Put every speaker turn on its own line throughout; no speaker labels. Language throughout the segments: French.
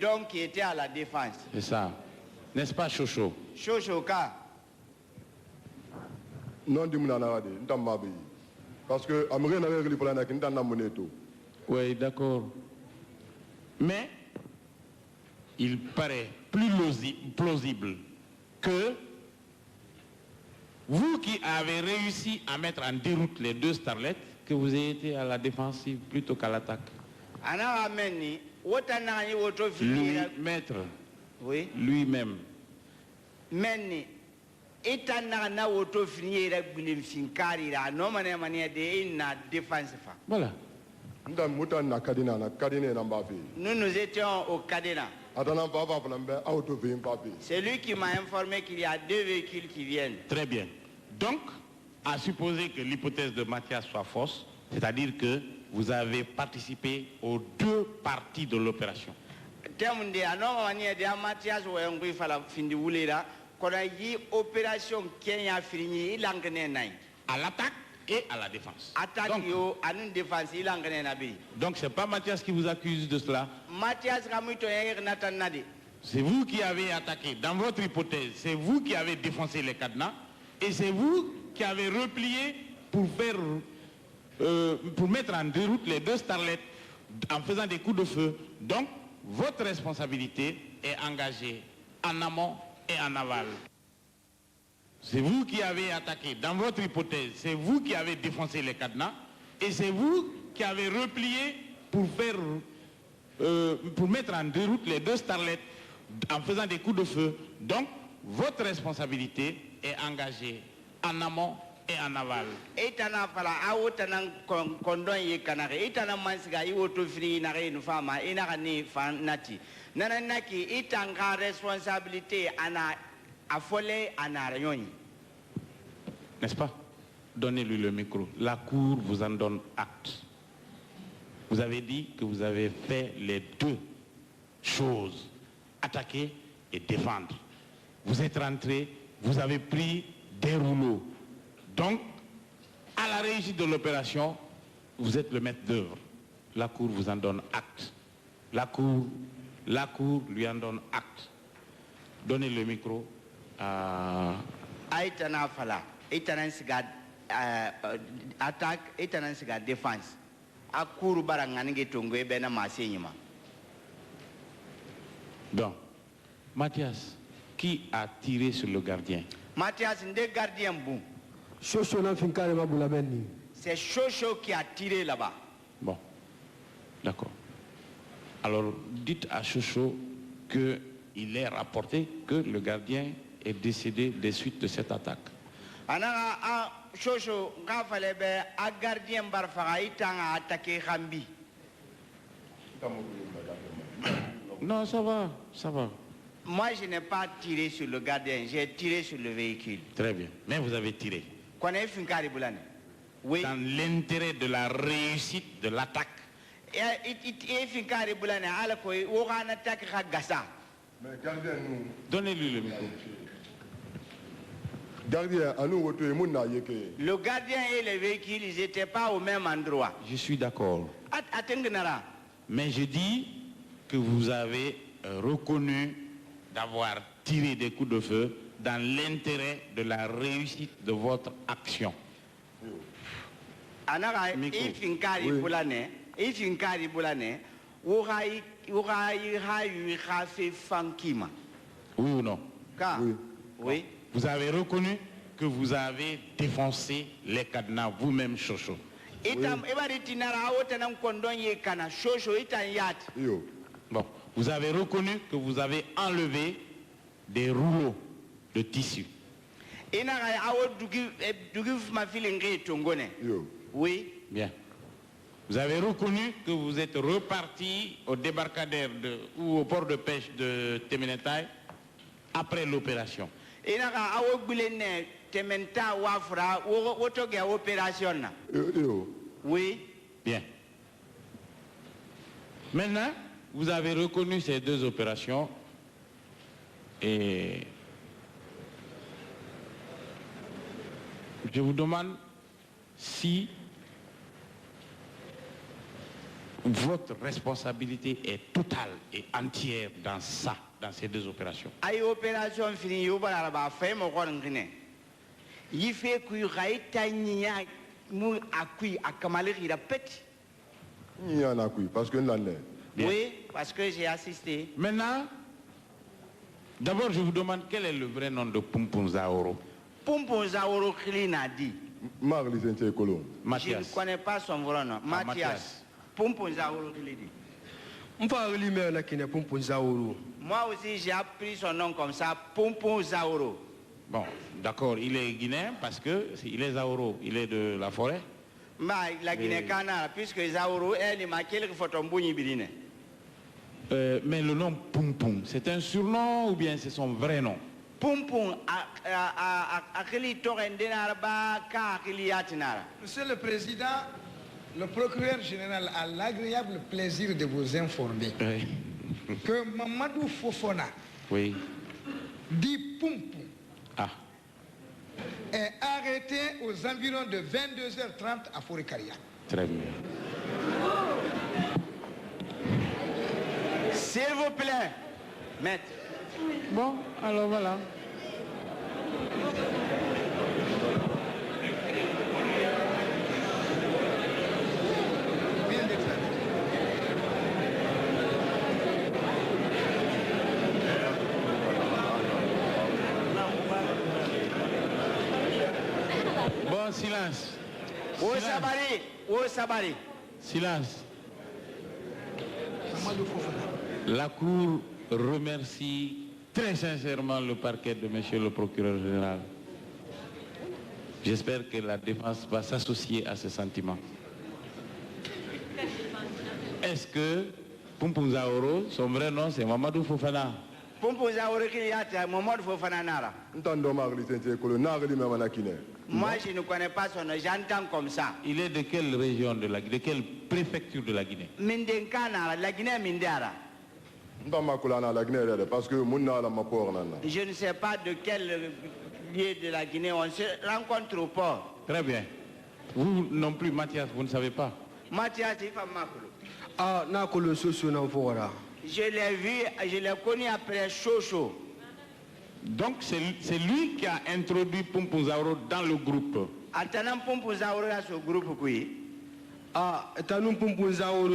l'homme qui était à la défense.
C'est ça. N'est-ce pas, Chocho?
Chochoka.
Non, parce que
Oui, d'accord. Mais il paraît plus plausible que vous qui avez réussi à mettre en déroute les deux starlets, que vous ayez été à la défensive plutôt qu'à l'attaque. Lui, maître,
oui.
Lui-même.
Meni, etana auto finir finkari la no manière de na défense.
Voilà.
Nous nous étions au Cadena. C'est lui qui m'a informé qu'il y a 2 véhicules qui viennent.
Très bien. Donc, à supposer que l'hypothèse de Mathias soit fausse, c'est-à-dire que vous avez participé aux 2 parties de l'opération. À l'attaque et à la défense. Donc ce n'est pas Mathias qui vous accuse de cela. C'est vous qui avez attaqué. Dans votre hypothèse, c'est vous qui avez défoncé les cadenas et c'est vous qui avez replié pour mettre en déroute les 2 starlets en faisant des coups de feu. Donc, votre responsabilité est engagée en amont et en aval. C'est vous qui avez attaqué. Dans votre hypothèse, c'est vous qui avez défoncé les cadenas et c'est vous qui avez replié pour mettre en déroute les 2 starlets en faisant des coups de feu. Donc, votre responsabilité est engagée en amont et en aval. N'est-ce pas? Donnez-lui le micro. La Cour vous en donne acte. Vous avez dit que vous avez fait les 2 choses, attaquer et défendre. Vous êtes rentré, vous avez pris des rouleaux. Donc, à la réussite de l'opération, vous êtes le maître d'œuvre. La Cour vous en donne acte. La Cour lui en donne acte. Donnez le micro à...
attaque et défense.
Donc, Mathias, qui a tiré sur le gardien?
Mathias, n'est gardien bon. C'est Chocho qui a tiré là-bas.
Bon, d'accord. Alors, dites à Chocho qu'il est rapporté que le gardien est décédé des suites de cette attaque.
Chocho, un gardien barfara, il a attaqué Rambi.
Non, ça va, ça va.
Moi, je n'ai pas tiré sur le gardien, j'ai tiré sur le véhicule.
Très bien, mais vous avez tiré.
Oui.
Dans l'intérêt de la réussite de l'attaque. Donnez-lui le micro.
Le gardien et le véhicule, ils n'étaient pas au même endroit.
Je suis d'accord. Mais je dis que vous avez reconnu d'avoir tiré des coups de feu dans l'intérêt de la réussite de votre action. Oui ou non?
Oui.
Vous avez reconnu que vous avez défoncé les cadenas vous-même, Chocho.
Oui.
Bon, vous avez reconnu que vous avez enlevé des rouleaux de tissu.
Oui.
Bien. Vous avez reconnu que vous êtes reparti au débarcadère ou au port de pêche de Temenetai après l'opération.
Oui.
Bien. Maintenant, vous avez reconnu ces 2 opérations et je vous demande si votre responsabilité est totale et entière dans ça, dans ces deux opérations.
Aïe opération finie, yo bara ba fait mon ngine. Il fait que raïta nia mu akui akamale ira pet.
Il y en a qui, parce que l'année.
Oui, parce que j'ai assisté.
Maintenant, d'abord je vous demande quel est le vrai nom de Pompon Zaoro.
Pompon Zaoro Klina dit.
Marli Sentier Colomb.
Je ne connais pas son vrai nom. Mathias. Pompon Zaoro Klina. Moi aussi j'ai appris son nom comme ça, Pompon Zaoro.
Bon, d'accord, il est guinéen parce que il est Zaoro, il est de la forêt.
Mais la Guinée Canara, puisque Zaoro elle m'a quelques photos birine.
Mais le nom Pompon, c'est un surnom ou bien c'est son vrai nom?
Pompon
Monsieur le Président, le procureur général a l'agréable plaisir de vous informer que Mamadou Fofana, dit Pompon, est arrêté aux environs de 22h30 à Forêt-Caria.
Très bien.
S'il vous plaît, maître.
Bon, alors voilà. Bon, silence.
Où Sabari, où Sabari.
Silence. La Cour remercie très sincèrement le parquet de monsieur le procureur général. J'espère que la défense va s'associer à ce sentiment. Est-ce que Pompon Zaoro, son vrai nom c'est Mamadou Fofana?
Pompon Zaoro Kiliata, Mamadou Fofana Nara. Moi je ne connais pas son nom, j'entends comme ça.
Il est de quelle région de la Guinée, de quelle préfecture de la Guinée?
Mindenkana, la Guinée Mindara. Je ne sais pas de quel lieu de la Guinée on se rencontre au port.
Très bien. Vous non plus, Mathias, vous ne savez pas?
Mathias, il fait Makolo.
Ah, Nakolo Soso Nanfora.
Je l'ai vu, je l'ai connu après Chocho.
Donc c'est lui qui a introduit Pompon Zaoro dans le groupe.
Attendant Pompon Zaoro dans ce groupe, oui.
Ah, Tanum Pompon Zaoro,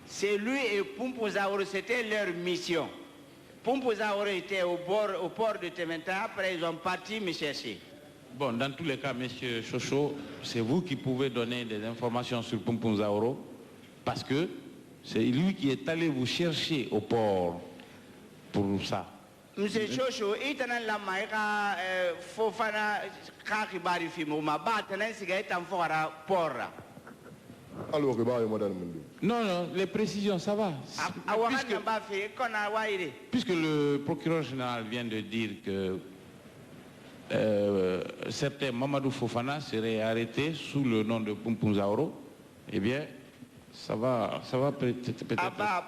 c'est lui et Pompon Zaoro, c'était leur mission. Pompon Zaoro était au port de Tementa, après ils ont parti me chercher.
Bon, dans tous les cas, monsieur Chocho, c'est vous qui pouvez donner des informations sur Pompon Zaoro, parce que c'est lui qui est allé vous chercher au port pour ça.
Monsieur Chocho, il était dans la maïka, Fofana, Kakibari Fimouma, Batanen, Sigaït, Amfora, Pora.
Alors,
non, non, les précisions, ça va. Puisque le procureur général vient de dire que certain Mamadou Fofana serait arrêté sous le nom de Pompon Zaoro, eh bien, ça va peut-être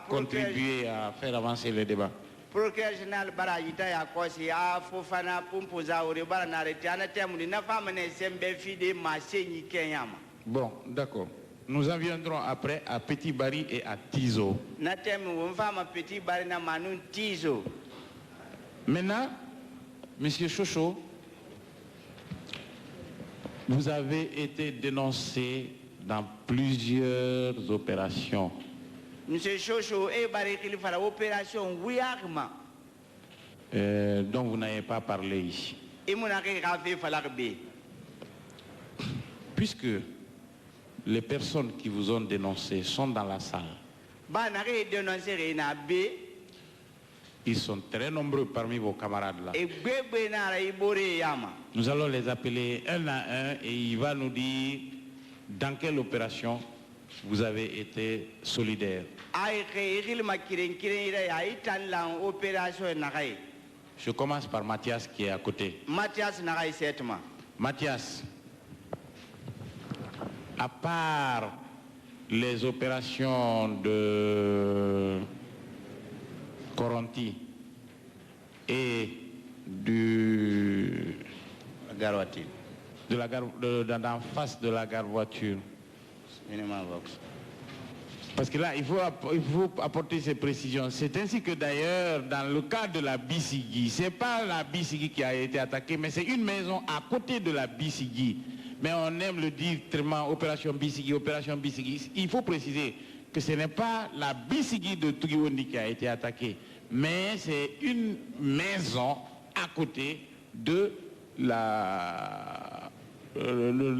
contribuer à faire avancer le débat.
Procureur général Barayita Yakosi, Fofana, Pompon Zaoro, Baranarete, Anatemuni, Nafamane, Sembefide, Masséni, Kenyama.
Bon, d'accord. Nous en viendrons après à Petit Bari et à Tizo. Maintenant, monsieur Chocho, vous avez été dénoncé dans plusieurs opérations.
Monsieur Chocho, opération
dont vous n'avez pas parlé ici. Puisque les personnes qui vous ont dénoncé sont dans la salle. Ils sont très nombreux parmi vos camarades là. Nous allons les appeler un à un et il va nous dire dans quelle opération vous avez été solidaire. Je commence par Mathias qui est à côté. Mathias, à part les opérations de Coronti et du d'en face de la gare voiture.
Cinéma Vox.
Parce que là, il faut apporter ces précisions. C'est ainsi que d'ailleurs, dans le cas de la Bissigui, ce n'est pas la Bissigui qui a été attaquée, mais c'est une maison à côté de la Bissigui. Mais on aime le dire tellement opération Bissigui, opération Bissigui. Il faut préciser que ce n'est pas la Bissigui de Tugiwondi qui a été attaquée, mais c'est une maison à côté de la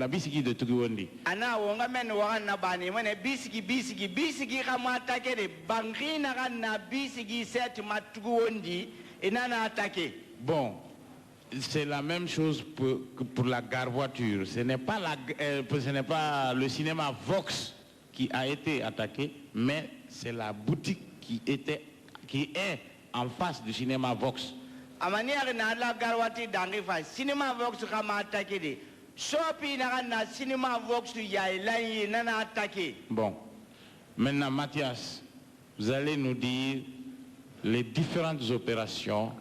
Bissigui de Tugiwondi.
Ana wonga men wana bani mane Bissigui kama attaqué de Bangina na Bissigui set Tugiwondi et nana attaqué.
Bon, c'est la même chose pour la gare voiture. Ce n'est pas le cinéma Vox qui a été attaqué, mais c'est la boutique qui est en face du cinéma Vox.
Amanière na la gare voiture dans cinéma Vox kama attaqué de. Sopi na cinéma Vox ya elai nana attaqué.
Bon, maintenant Mathias, vous allez nous dire les différentes opérations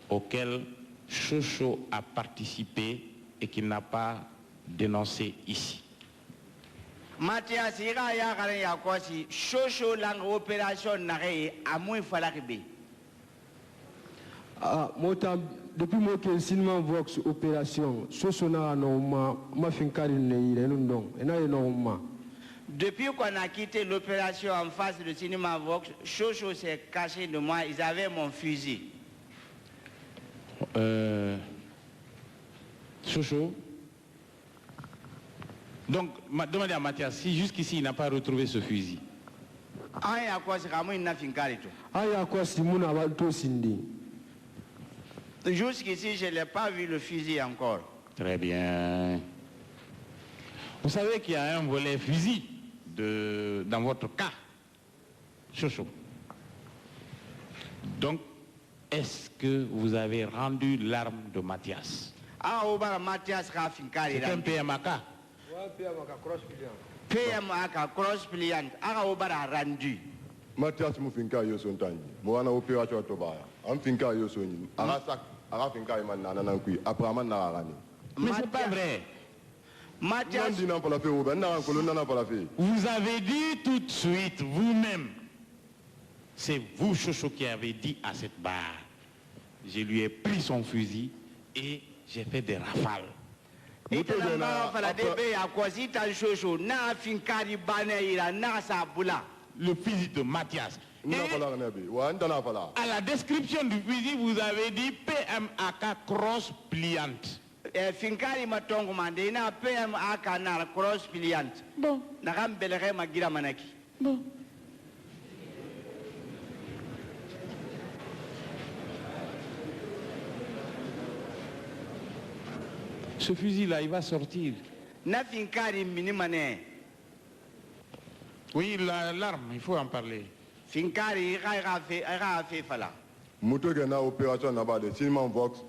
auxquelles Chocho a participé et qu'il n'a pas dénoncé ici.
Mathias, ira ya kare ya kwasi Chocho lang opération na re amui falakbe.
Ah, depuis moi que le cinéma Vox opération, Chocho na ma fin carine il non et na non.
Depuis qu'on a quitté l'opération en face du cinéma Vox, Chocho s'est caché de moi, ils avaient mon fusil.
Chocho. Donc, demandez à Mathias si jusqu'ici il n'a pas retrouvé ce fusil.
Aya kwa si kamu ina finkarito.
Aya kwa si muna walto sindi.
Jusqu'ici, je n'ai pas vu le fusil encore.
Très bien. Vous savez qu'il y a un volet fusil dans votre cas, Chocho. Donc, est-ce que vous avez rendu l'arme de Mathias? C'est un PMAK.
PMAK cross pliant. Rendu.
Mathias Moufinka Yosontani. Moana opération Tobaya. Amfinka Yosoni. Arasak. Arafinka Imananankui. Après Amanarani.
Mais c'est pas vrai.
Mathias.
Vous avez dit tout de suite vous-même. C'est vous, Chocho, qui avez dit à cette barre. Je lui ai pris son fusil et j'ai fait des rafales. Le fusil de Mathias. À la description du fusil, vous avez dit PMAK cross pliante.
Finkari matongo mande na PMAK na cross pliant.
Bon.
Nakam belere magira manaki.
Bon. Ce fusil-là, il va sortir.
Na Finkari minimane.
Oui, l'arme, il faut en parler.
Finkari ira fait fala.
Muto gena opération na de cinéma Vox.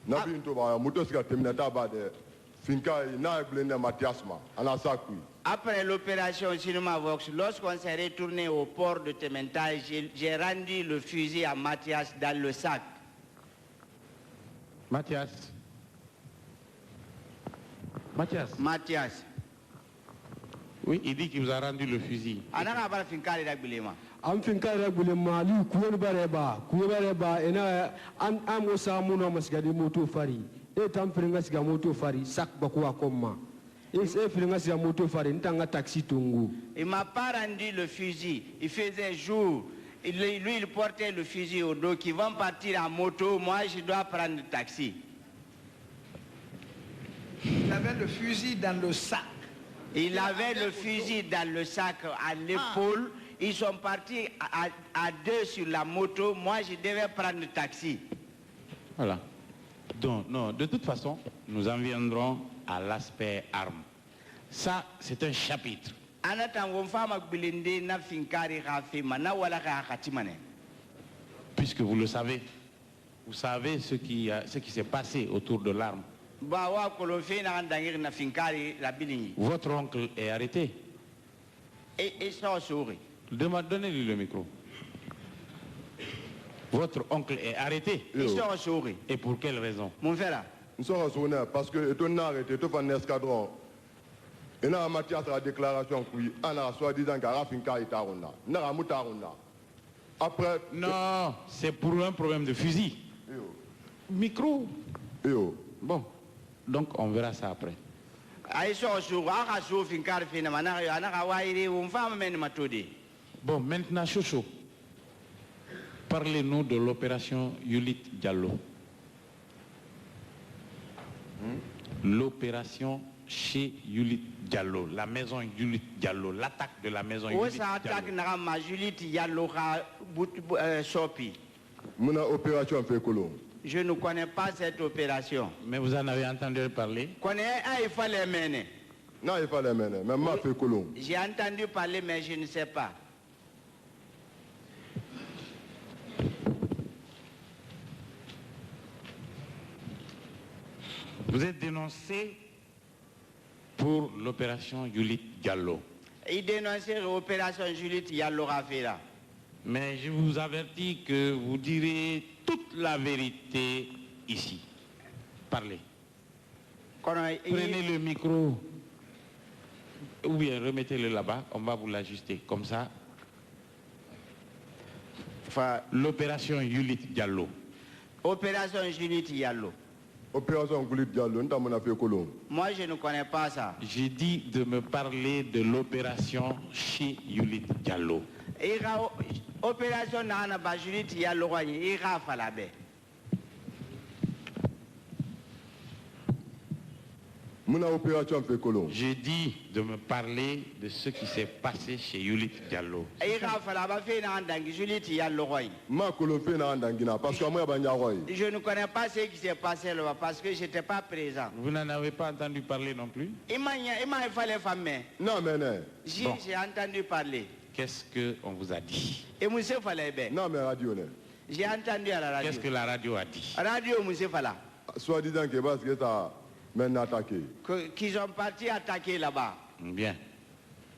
Na binto ba muto sika terminata ba de Finkari na blende Mathiasma ana sakui.
Après l'opération Cinéma Vox, lorsqu'on s'est retourné au port de Tementa, j'ai rendu le fusil à Mathias dans le sac.
Mathias. Mathias. Oui, il dit qu'il vous a rendu le fusil.
Am finkari gulema li kuyen bareba ena am osamuno masgadi moto fari e tam fringa siga moto fari sak bakwa komma e fringa siga moto fari ntanga taxi tungu.
Il m'a pas rendu le fusil, il faisait jour. Lui, il portait le fusil au dos, qui vont partir en moto, moi je dois prendre le taxi.
Il avait le fusil dans le sac.
Il avait le fusil dans le sac à l'épaule. Ils sont partis à deux sur la moto. Moi, je devais prendre le taxi.
Voilà. Donc, non, de toute façon, nous en viendrons à l'aspect arme. Ça, c'est un chapitre. Puisque vous le savez, vous savez ce qui s'est passé autour de l'arme. Votre oncle est arrêté. Donnez-lui le micro. Votre oncle est arrêté. Et pour quelle raison?
Na Nous sommes honnêtes parce que tu as arrêté, tu as fait un escadron. Et dans la matière de la déclaration, on a soi-disant qu'il y a un finca et après.
Non, c'est pour un problème de fusil. Micro. Bon, donc on verra ça après. Bon, maintenant, Chocho, parlez-nous de l'opération Yulit Diallo. L'opération chez Yulit Diallo, la maison Yulit Diallo, l'attaque de la maison Yulit Diallo.
Je ne connais pas cette opération.
Mais vous en avez entendu parler?
Non, il fallait mener, mais moi, fait Colomb.
J'ai entendu parler, mais je ne sais pas.
Vous êtes dénoncé pour l'opération Yulit Diallo.
Il dénonçait l'opération Yulit Diallo Rafera.
Mais je vous avertis que vous direz toute la vérité ici. Parlez. Prenez le micro. Ou bien remettez-le là-bas, on va vous l'ajuster. Comme ça. L'opération Yulit Diallo.
Opération Yulit Diallo.
Opération Yulit Diallo,
moi je ne connais pas ça.
J'ai dit de me parler de l'opération chez Yulit Diallo.
Opération Nana Yulit Diallo, ira falabe.
J'ai dit de me parler de ce qui s'est passé chez Yulit Diallo.
Je ne connais pas ce qui s'est passé là-bas parce que je n'étais pas présent.
Vous n'en avez pas entendu parler non plus?
Non, mais non.
J'ai entendu parler.
Qu'est-ce qu'on vous a dit?
Non, mais radio.
J'ai entendu à la radio.
Qu'est-ce que la radio a dit?
Radio Moussé Fala.
Soit-disant que parce que ça mène attaqué.
Qu'ils ont parti attaquer là-bas.
Bien.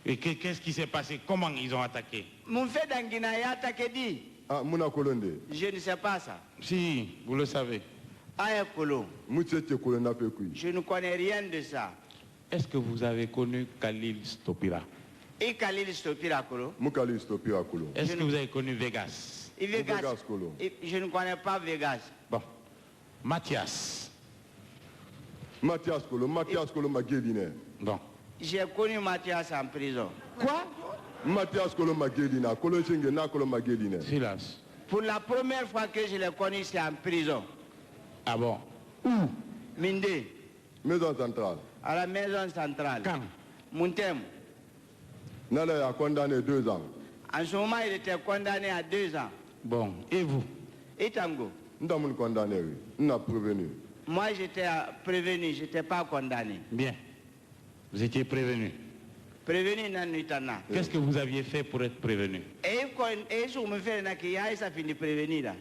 Et qu'est-ce qui s'est passé? Comment ils ont attaqué?
Mon fait d'Anguina a attaqué dit.
Ah, Mouna Kolonde.
Je ne sais pas ça.
Si, vous le savez.
Aya Kolo. Je ne connais rien de ça.
Est-ce que vous avez connu Khalil Stopira?
Et Khalil Stopira Kolo?
Est-ce que vous avez connu Vegas?
Vegas Kolo. Je ne connais pas Vegas.
Bon. Mathias.
Mathias Kolo Magueline.
Bon. J'ai connu Mathias en prison.
Quoi?
Mathias Kolo Magueline. Kolo Magueline.
Silence.
Pour la première fois que je l'ai connu, c'est en prison.
Ah bon?
Où? Minde.
Maison centrale.
À la maison centrale.
Quand?
Mountem.
Nala a condamné 2 ans.
En ce moment, il était condamné à 2 ans.
Bon. Et vous?
Et Tango?
Nous sommes condamnés, oui. Nous sommes prévenus.
Moi, j'étais prévenu, je n'étais pas condamné.
Bien. Vous étiez prévenu.
Prévenu dans Nutana.
Qu'est-ce que vous aviez fait pour être prévenu?
Et je me fais ça finit prévenir là.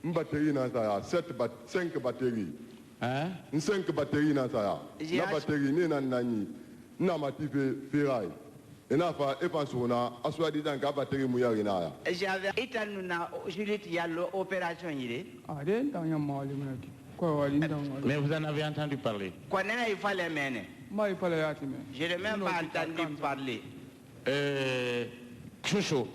Une batterie dans ça, 5 batteries.
Hein?
5 batteries dans ça. La batterie, ni nani, n'a pas ferraille. Et n'a pas, et pense qu'on a, à soi disant qu'à batterie mouillée n'a pas.
J'avais été à Juliette, il y a l'opération.
Mais vous en avez entendu parler?
Il fallait mener. Je n'ai même pas entendu parler.
Chocho.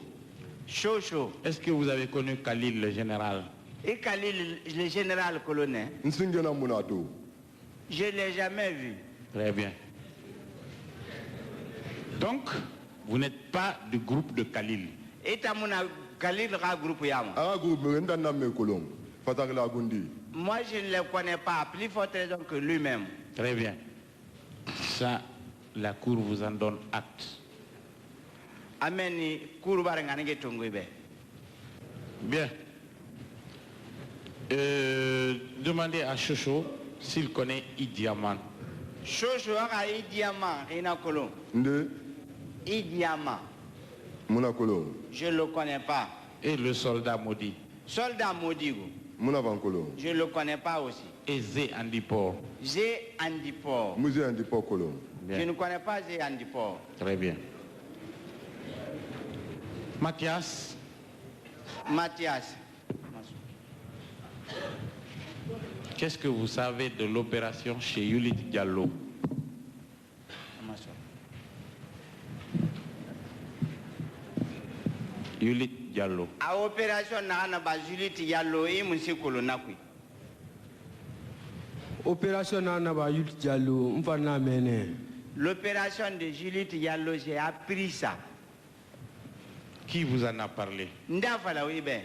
Chocho.
Est-ce que vous avez connu Khalil le général?
Et Khalil le général colonel? Je ne l'ai jamais vu.
Très bien. Donc, vous n'êtes pas du groupe de Khalil?
Et Khalil a groupe Yama. Moi, je ne le connais pas, plus forte raison que lui-même.
Très bien. Ça, la Cour vous en donne acte.
Amen.
Bien. Demandez à Chocho s'il connaît Idi Aman.
Chocho a Idi Aman, Rinakolo. Idi Aman. Je ne le connais pas.
Et le soldat maudit?
Soldat maudit. Je ne le connais pas aussi.
Et Zé Andipor?
Zé Andipor. Je ne connais pas Zé Andipor.
Très bien. Mathias?
Mathias.
Qu'est-ce que vous savez de l'opération chez Yulit Diallo? Yulit Diallo.
A opération na ba Yulit Diallo e musikolo nakui.
Opération na ba Yulit Diallo mfana mene.
L'opération de Yulit Diallo, j'ai appris ça.
Qui vous en a parlé?
Ndafala oui ben.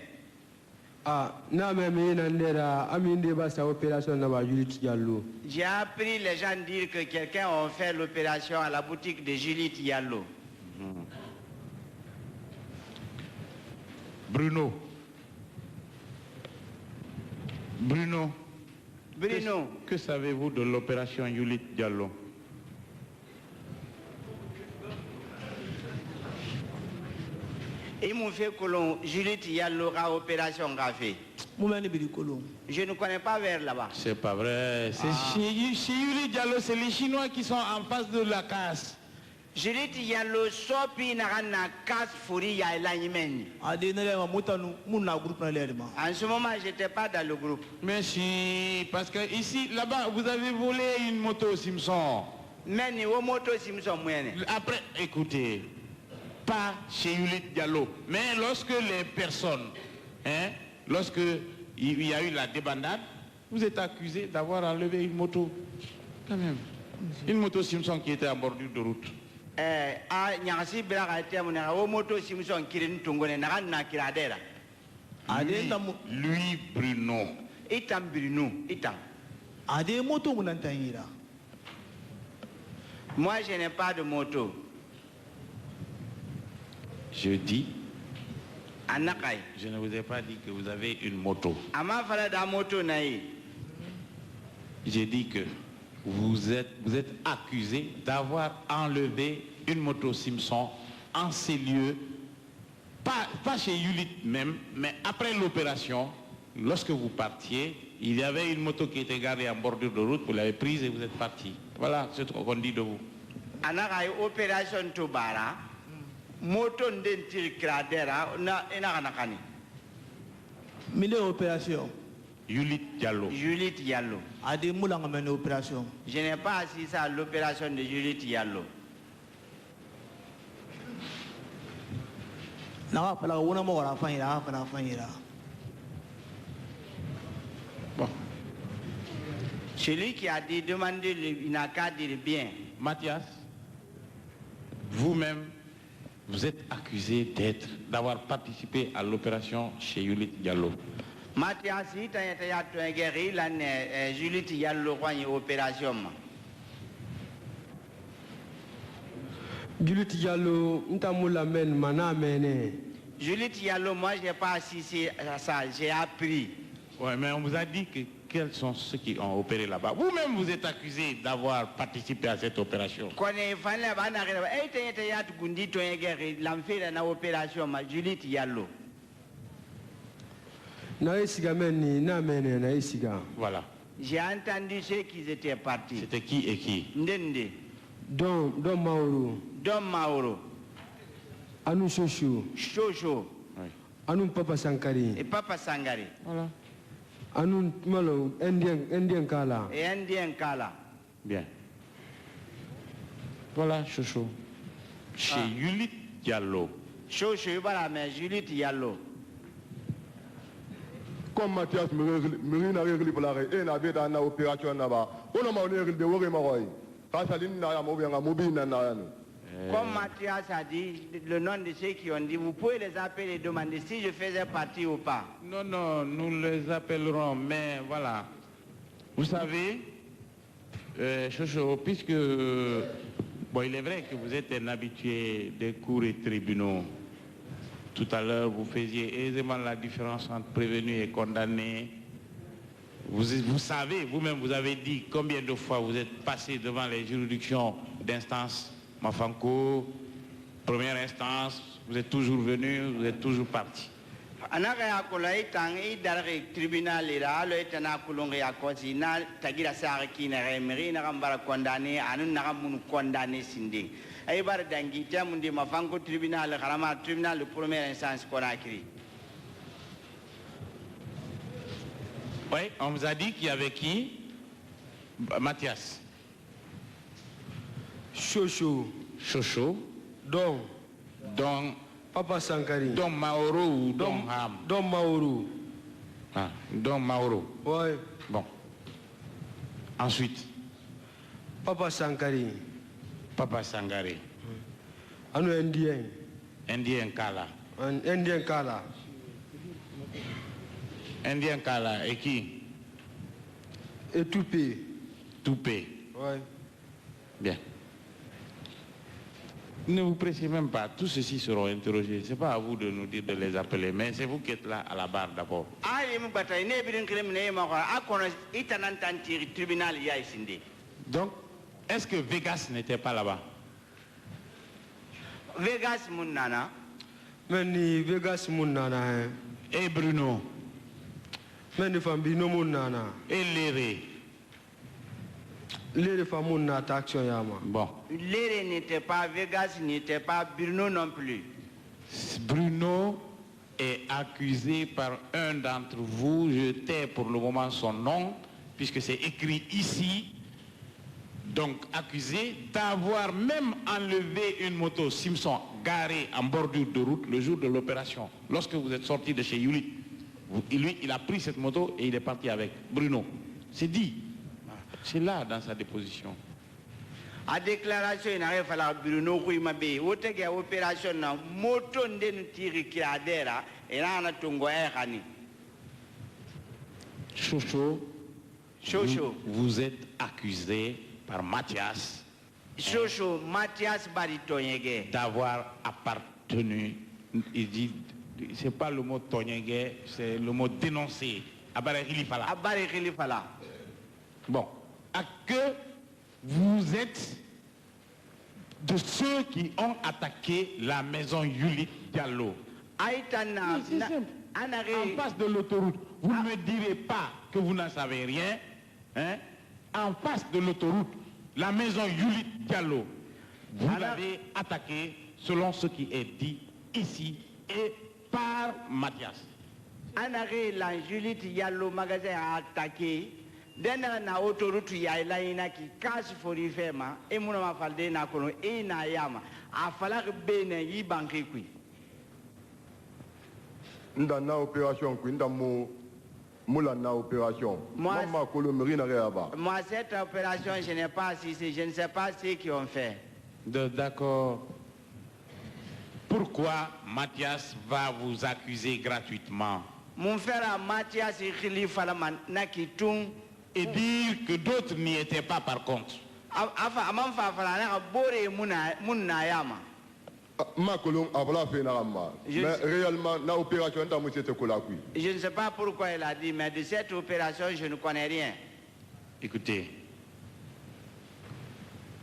Ah, na meme na ndera aminde ba sa opération na ba Yulit Diallo.
J'ai appris les gens dire que quelqu'un a fait l'opération à la boutique de Yulit Diallo.
Bruno. Que savez-vous de l'opération Yulit Diallo?
Ils m'ont fait colon, Yulit Diallo a opération fait. Je ne connais pas vers là-bas.
C'est pas vrai. Chez Yulit Diallo, c'est les Chinois qui sont en face de la casse.
Yulit Diallo sopi na casse fouri ya elanyimeni. En ce moment, je n'étais pas dans le groupe.
Mais si, parce que ici, là-bas, vous avez volé une moto Simpson.
Mais ni au moto Simpson moyenne.
Après, écoutez, pas chez Yulit Diallo, mais lorsque les personnes, lorsque il y a eu la débandade, vous êtes accusé d'avoir enlevé une moto, quand même. Une moto Simpson qui était en bordure de route. Lui, Bruno.
Moi, je n'ai pas de moto.
Je dis, je ne vous ai pas dit que vous avez une moto. J'ai dit que vous êtes accusé d'avoir enlevé une moto Simpson en ces lieux, pas chez Yulit même, mais après l'opération, lorsque vous partiez, il y avait une moto qui était garée en bordure de route, vous l'avez prise et vous êtes parti. Voilà ce qu'on dit de vous.
Opération Tobara, moto n'dentil cradera, na enakanakani.
Mille opération.
Yulit Diallo.
Yulit Diallo.
A des moulins à mener opération.
Je n'ai pas assisté à l'opération de Yulit Diallo.
Bon.
Celui qui a dit demander, il n'a qu'à dire bien.
Mathias, vous-même, vous êtes accusé d'avoir participé à l'opération chez Yulit Diallo.
Mathias, il a Yulit Diallo une opération.
Yulit Diallo, ntamula men mana mene.
Yulit Diallo, moi je n'ai pas assisté à ça, j'ai appris.
Ouais, mais on vous a dit que quels sont ceux qui ont opéré là-bas. Vous-même, vous êtes accusé d'avoir participé à cette opération.
Quand il fallait l'opération, Yulit Diallo.
Voilà.
J'ai entendu ceux qui étaient partis.
C'était qui et qui?
Ndende.
Don Mauro.
Don Mauro.
Anu Shosho.
Shosho.
Oui.
Anu Papa Sankari.
Et Papa Sangari.
Voilà.
Anu Malo, Indien Kala.
Et Indien Kala.
Bien. Voilà, Shosho. Chez Yulit Diallo.
Shosho, voilà, mais Yulit Diallo.
Comme Mathias Mérine a réglé pour la et n'avait dans l'opération là-bas. On a demandé de voir Maroy. Quand ça dit,
comme Mathias a dit, le nom de ceux qui ont dit, vous pouvez les appeler et demander si je faisais partie ou pas.
Non, non, nous les appellerons, mais voilà. Vous savez, Chocho, puisque, bon, il est vrai que vous êtes un habitué des cours et tribunaux. Tout à l'heure, vous faisiez aisément la différence entre prévenu et condamné. Vous savez, vous-même, vous avez dit combien de fois vous êtes passé devant les juridictions d'instance Mafanko, première instance, vous êtes toujours venu, vous êtes toujours parti.
Tribunal de première instance Conakry.
Oui, on vous a dit qu'il y avait qui? Mathias.
Chocho.
Chocho.
Don.
Don.
Papa Sankari.
Don Mauro ou Don Ham?
Don Mauro.
Ah, Don Mauro.
Oui.
Bon. Ensuite.
Papa Sankari.
Papa Sangare.
Anu Indien.
Indien Kala.
Indien Kala.
Indien Kala et qui?
Et Toupé.
Toupé.
Oui.
Bien. Ne vous pressez même pas, tous ceux-ci seront interrogés. Ce n'est pas à vous de nous dire de les appeler, mais c'est vous qui êtes là à la barre d'abord. Donc, est-ce que Vegas n'était pas là-bas?
Vegas Munana.
Meni Vegas Munana.
Et Bruno.
Meni Fambino Munana.
Et Léré.
Léré Famouna Taction Yama.
Bon.
Léré n'était pas, Vegas n'était pas, Bruno non plus.
Bruno est accusé par un d'entre vous, je tais pour le moment son nom, puisque c'est écrit ici, donc accusé d'avoir même enlevé une moto Simpson garée en bordure de route le jour de l'opération. Lorsque vous êtes sorti de chez Yuli, lui, il a pris cette moto et il est parti avec Bruno. C'est dit. C'est là dans sa déposition.
A déclaration, il n'arrive pas à Bruno Kouimabe. Ote que opération na moto ndenu tiri ki adera et là on a tungo erani.
Chocho.
Chocho.
Vous êtes accusé par Mathias.
Chocho, Mathias Baritonyege.
D'avoir appartenu, il dit, c'est pas le mot tonyege, c'est le mot dénoncé. Abare Khilifala.
Abare Khilifala.
Bon. À que vous êtes de ceux qui ont attaqué la maison Yuli Diallo.
Aïtana,
en face de l'autoroute. Vous ne me direz pas que vous n'en savez rien. Hein? En face de l'autoroute, la maison Yuli Diallo, vous l'avez attaqué selon ce qui est dit ici et par Mathias.
Anare la Julie Diallo magasin a attaqué. Dena na autoroute ya ilaina ki cash for ifema e muna mafalde na kono e na yama afala bene yi banki kui
nda na opération kui nda moula na opération moi colomerie na réaba.
Moi cette opération je n'ai pas assisté, je ne sais pas ce qu'ils ont fait.
D'accord. Pourquoi Mathias va vous accuser gratuitement?
Mon frère Mathias Khalifa na kitung
et dire que d'autres n'y étaient pas par contre.
Mais réellement, la opération
je ne sais pas pourquoi elle a dit, mais de cette opération, je ne connais rien.
Écoutez,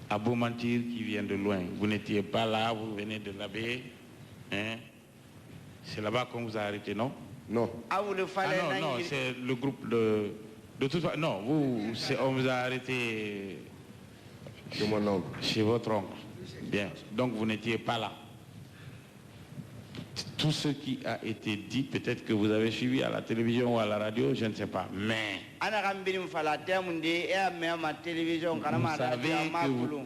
à beau mentir qui vient de loin, vous n'étiez pas là, vous venez de l'abbé, hein? C'est là-bas qu'on vous a arrêté, non?
Non.
Ah, vous le fallait.
Ah non, non, c'est le groupe de toute façon, non, on vous a arrêté
chez mon oncle.
Chez votre oncle. Bien, donc vous n'étiez pas là. Tout ce qui a été dit, peut-être que vous avez suivi à la télévision ou à la radio, je ne sais pas, mais vous savez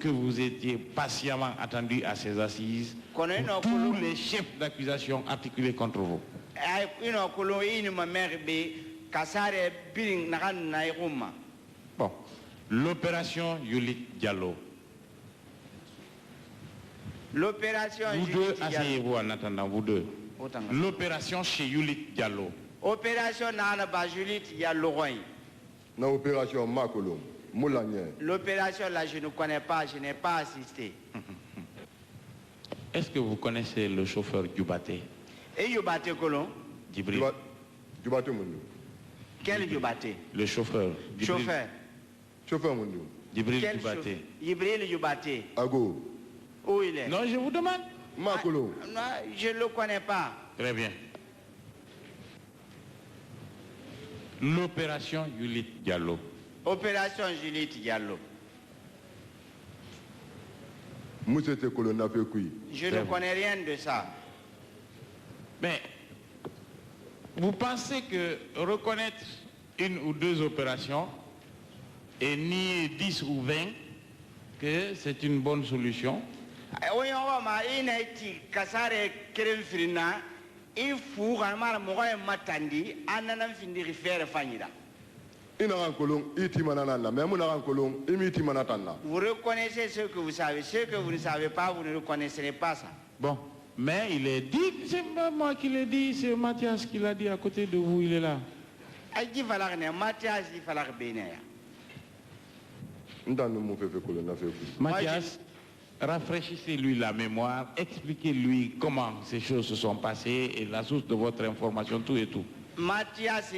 que vous étiez patiemment attendu à ces assises pour tous les chefs d'accusation articulés contre vous. Bon, l'opération Yuli Diallo.
L'opération
vous deux, asseyez-vous en attendant, vous deux. L'opération chez Yuli Diallo.
Opération Nanaba Yuli Diallo.
L'opération Makolo, Moulanier.
L'opération là, je ne connais pas, je n'ai pas assisté.
Est-ce que vous connaissez le chauffeur Djubaté?
Et Djubaté Colon?
Djibril.
Djubaté Moundou.
Quel Djubaté?
Le chauffeur.
Chauffeur.
Chauffeur Moundou.
Djibril Djubaté.
Djibril Djubaté.
Ago.
Où il est?
Non, je vous demande.
Makolo.
Non, je ne le connais pas.
Très bien. L'opération Yuli Diallo.
Opération Yuli Diallo.
Je
ne connais rien de ça.
Mais vous pensez que reconnaître une ou deux opérations et nier 10 ou 20 que c'est une bonne solution.
Vous reconnaissez ce que vous savez, ce que vous ne savez pas, vous ne reconnaissez pas ça.
Bon, mais il est dit, c'est pas moi qui l'ai dit, c'est Mathias qui l'a dit à côté de vous, il est là. Mathias, rafraîchissez-lui la mémoire, expliquez-lui comment ces choses se sont passées et la source de votre information, tout et tout.
Mathias,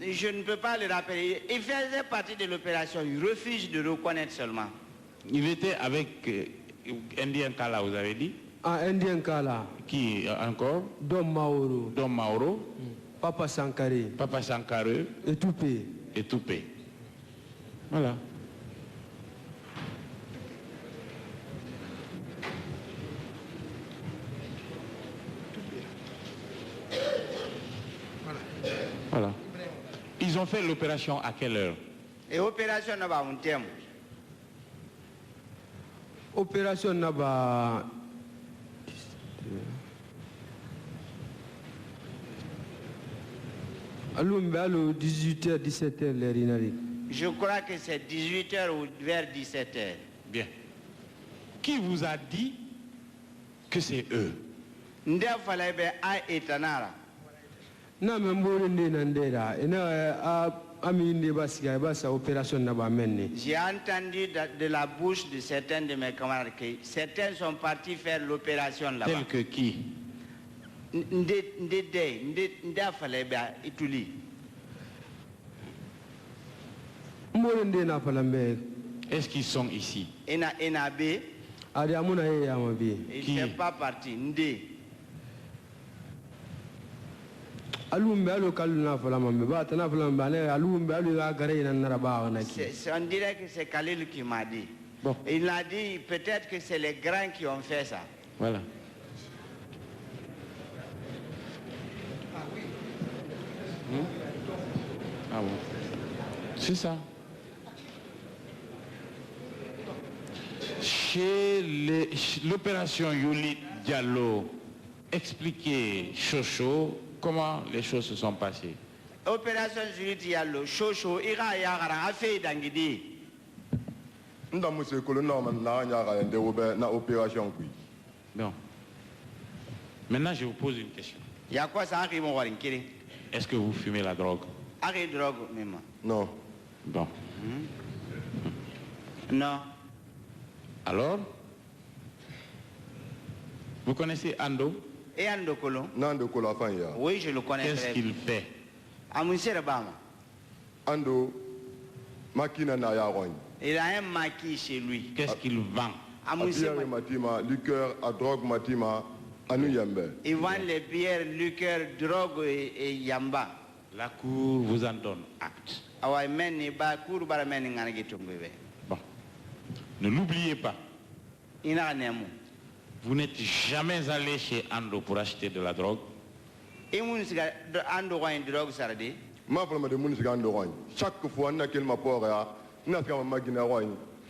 je ne peux pas le rappeler. Il faisait partie de l'opération. Il refuse de reconnaître seulement.
Il était avec Indien Kala, vous avez dit?
Ah, Indien Kala.
Qui encore?
Dom Mauro.
Dom Mauro.
Papa Sankare.
Papa Sankare.
Et Toupé.
Et Toupé. Voilà. Voilà. Ils ont fait l'opération à quelle heure?
Et opération n'a pas un terme.
Opération n'a pas... Allô, 18h, 17h, l'heure.
Je crois que c'est 18h ou vers 17h.
Bien. Qui vous a dit que c'est eux?
J'ai entendu
de la bouche de certains de mes camarades que certains sont partis faire l'opération là-bas.
Tel que qui? Est-ce qu'ils sont ici?
Il ne fait pas partie.
On
dirait que c'est Khalil qui m'a dit. Bon. Il a dit peut-être que c'est les grands qui ont fait ça.
Voilà.
Ah oui.
Ah bon. C'est ça. Chez l'opération Yulit Diallo, expliquez Chocho comment les choses se sont passées.
Opération Yulit Diallo, Chocho, Ira Yagara, Afei Dangidi.
Non. Maintenant, je vous pose une question. Est-ce que vous fumez la drogue?
Non.
Bon.
Non.
Alors, vous connaissez Ando?
Et Ando Kolo?
Nando Kolo Fanya.
Oui, je le connais.
Qu'est-ce qu'il fait?
Ando, Makina Nayaroy.
Il a un maquis chez lui.
Qu'est-ce qu'il vend?
À bière matima, liqueur, à drogue matima, à Nuyambe.
Il vend les bières, liqueurs, drogue et yamba.
La cour vous en donne acte.
Bon.
Ne l'oubliez pas. Vous n'êtes jamais allé chez Ando pour acheter de la drogue.
Chaque fois, on a quelqu'un pour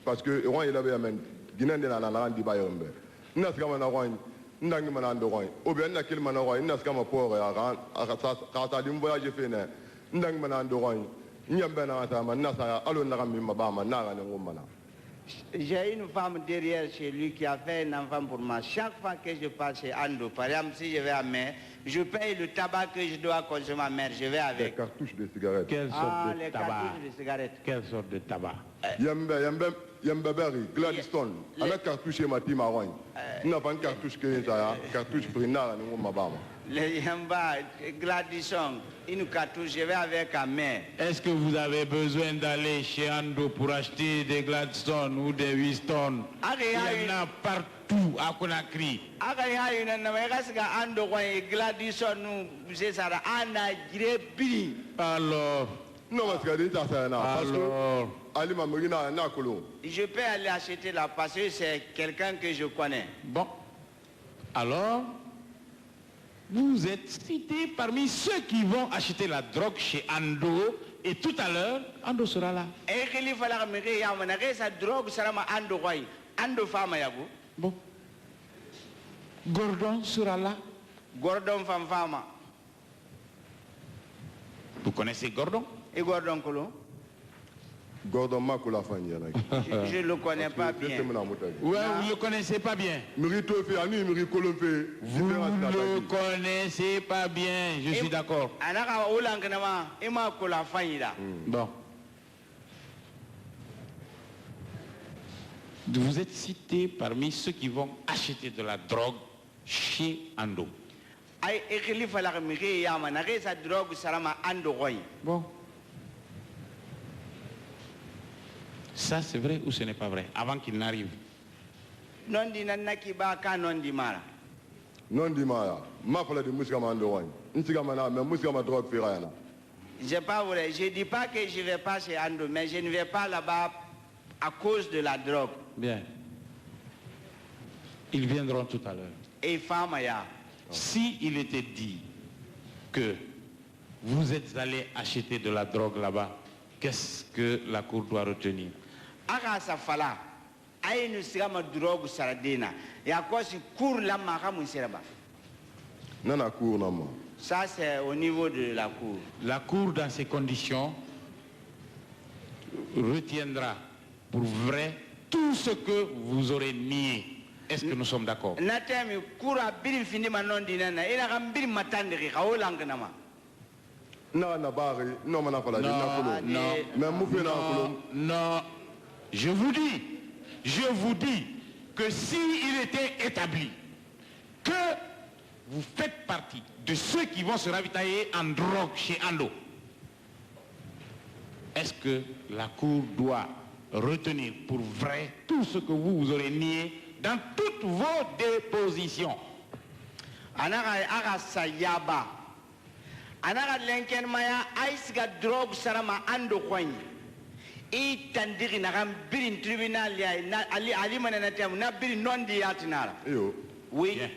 parce que il avait amené Guinée de la Lande du Bayombe. N'a pas de Ndangi manando roy ou bien na kilmana roy na skama pore a ta dim voyage fene ndangi manando roy nyambe na ta man na sa alo na mi mabama na ga ngomana.
J'ai une femme derrière chez lui qui a fait un enfant pour moi. Chaque fois que je passe chez Ando, par exemple, si je vais à mer, je paye le tabac que je dois consommer à mer, je vais avec.
Les cartouches de cigarettes.
Quelle sorte de tabac?
Cartouches de cigarettes.
Quelle sorte de tabac?
Yambe Berry, Gladstone, avec cartouche et Matima Roy. N'a pas une cartouche que ça, cartouche prinard, nous mabama.
Les Yamba, Gladison, Inukatou, je vais avec un maire.
Est-ce que vous avez besoin d'aller chez Ando pour acheter des Gladstone ou des Winston? Il y en a partout à Conakry. Alors,
non, parce que
je peux aller acheter là parce que c'est quelqu'un que je connais.
Bon, alors, vous êtes cité parmi ceux qui vont acheter la drogue chez Ando et tout à l'heure, Ando sera là. Bon. Gordon sera là.
Gordon Fama.
Vous connaissez Gordon?
Et Gordon Colon?
Gordon Makoula
Je ne le connais pas bien.
Ouais, vous ne le connaissez pas bien. Vous ne le connaissez pas bien, je suis d'accord. Bon. Vous êtes cité parmi ceux qui vont acheter de la drogue chez Ando. Bon. Ça, c'est vrai ou ce n'est pas vrai? Avant qu'il n'arrive.
Non di mara. Ma fala de muskama Ando wani. Nsigama na mais muskama drogue firayana.
C'est pas vrai. Je ne dis pas que je ne vais pas chez Ando, mais je ne vais pas là-bas à cause de la drogue.
Bien. Ils viendront tout à l'heure.
Et Famaya.
Si il était dit que vous êtes allé acheter de la drogue là-bas, qu'est-ce que la Cour doit retenir?
Agasa fala. Aïe nous sigama drogue saradena. Et à quoi si cour la mahamou seraba?
Nana cour nama.
Ça c'est au niveau de la Cour.
La Cour dans ces conditions retiendra pour vrai tout ce que vous aurez nié. Est-ce que nous sommes d'accord?
Non,
je vous dis que s'il était établi que vous faites partie de ceux qui vont se ravitailler en drogue chez Ando, est-ce que la Cour doit retenir pour vrai tout ce que vous aurez nié dans toutes vos dépositions?
Anaga sayaba. Anaga lenken maya aisga drogue sarama Ando kwani. I tandiri nagam birin tribunal ya ali manana tem na birin non di yatinara. Oui.
Bien.